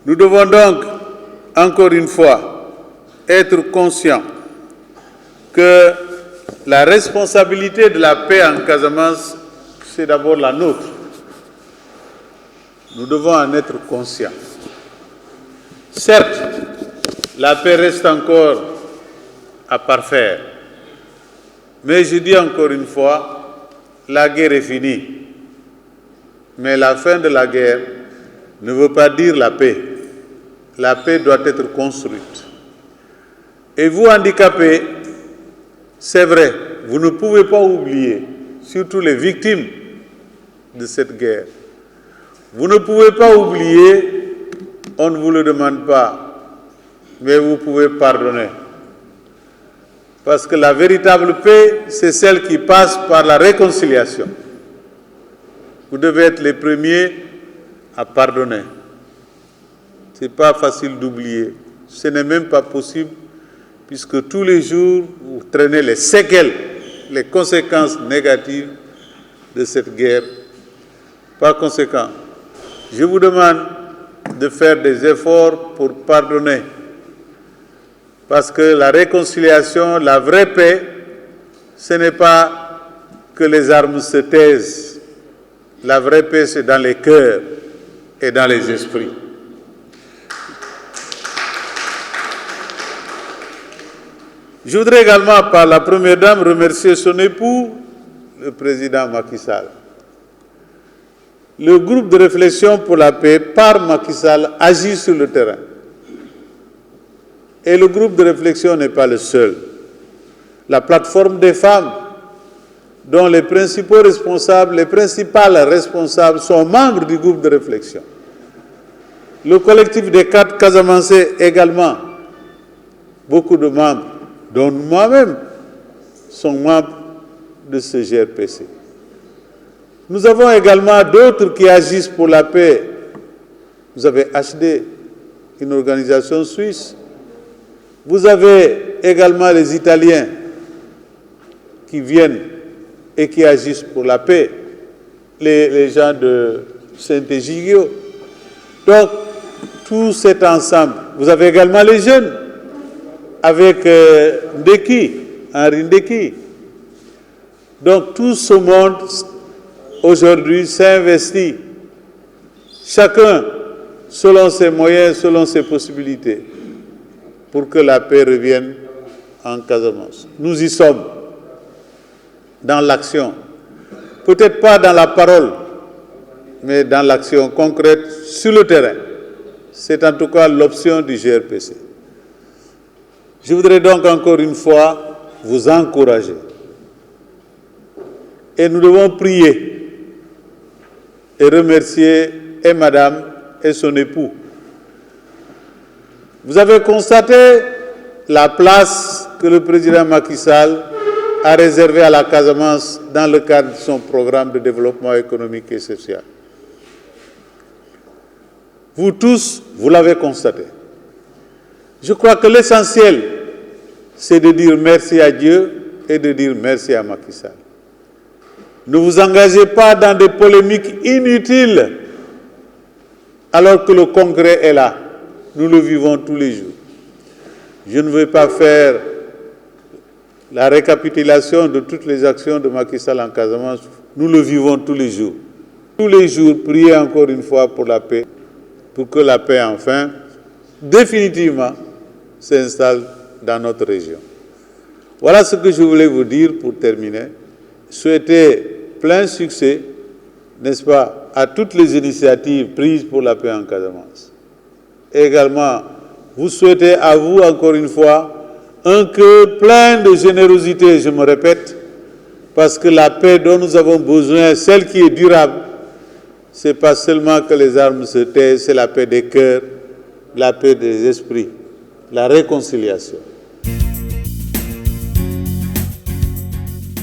Nous devons donc, encore une fois, être conscients que la responsabilité de la paix en Casamance, c'est d'abord la nôtre. Nous devons en être conscients. Certes, la paix reste encore à parfaire. Mais je dis encore une fois, la guerre est finie. Mais la fin de la guerre ne veut pas dire la paix. La paix doit être construite. Et vous, handicapés, c'est vrai, vous ne pouvez pas oublier, surtout les victimes de cette guerre. Vous ne pouvez pas oublier, on ne vous le demande pas, mais vous pouvez pardonner. Parce que la véritable paix, c'est celle qui passe par la réconciliation. Vous devez être les premiers à pardonner. Ce n'est pas facile d'oublier. Ce n'est même pas possible, puisque tous les jours, vous traînez les séquelles, les conséquences négatives de cette guerre. Par conséquent, je vous demande de faire des efforts pour pardonner. Parce que la réconciliation, la vraie paix, ce n'est pas que les armes se taisent. La vraie paix, c'est dans les cœurs et dans les esprits. Je voudrais également, par la Première Dame, remercier son époux, le président Macky Sall. Le groupe de réflexion pour la paix, par Macky Sall, agit sur le terrain. Et le groupe de réflexion n'est pas le seul. La plateforme des femmes, dont les principaux responsables, les principales responsables sont membres du groupe de réflexion. Le collectif des 4 Casamancés également, beaucoup de membres, dont moi-même, sont membres de ce GRPC. Nous avons également d'autres qui agissent pour la paix. Vous avez HD, une organisation suisse. Vous avez également les Italiens qui viennent et qui agissent pour la paix, les gens de Saint-Egidio. Donc, tout cet ensemble. Vous avez également les jeunes, avec Ndeki, Henri Ndeki. Donc, tout ce monde, aujourd'hui, s'investit, chacun selon ses moyens, selon ses possibilités, pour que la paix revienne en Casamance. Nous y sommes, dans l'action. Peut-être pas dans la parole, mais dans l'action concrète, sur le terrain. C'est en tout cas l'option du GRPC. Je voudrais donc encore une fois vous encourager. Et nous devons prier et remercier et Madame et son époux. Vous avez constaté la place que le président Macky Sall a réservée à la Casamance dans le cadre de son programme de développement économique et social. Vous tous, vous l'avez constaté. Je crois que l'essentiel, c'est de dire merci à Dieu et de dire merci à Macky Sall. Ne vous engagez pas dans des polémiques inutiles alors que le concret est là. Nous le vivons tous les jours. Je ne veux pas faire la récapitulation de toutes les actions de Macky Sall en Casamance. Nous le vivons tous les jours. Tous les jours, priez encore une fois pour la paix, pour que la paix, enfin, définitivement, s'installe dans notre région. Voilà ce que je voulais vous dire pour terminer. Souhaiter plein succès, n'est-ce pas, à toutes les initiatives prises pour la paix en Casamance. Et également, vous souhaitez à vous, encore une fois, un cœur plein de générosité, je me répète, parce que la paix dont nous avons besoin, celle qui est durable, ce n'est pas seulement que les armes se taisent, c'est la paix des cœurs, la paix des esprits, la réconciliation.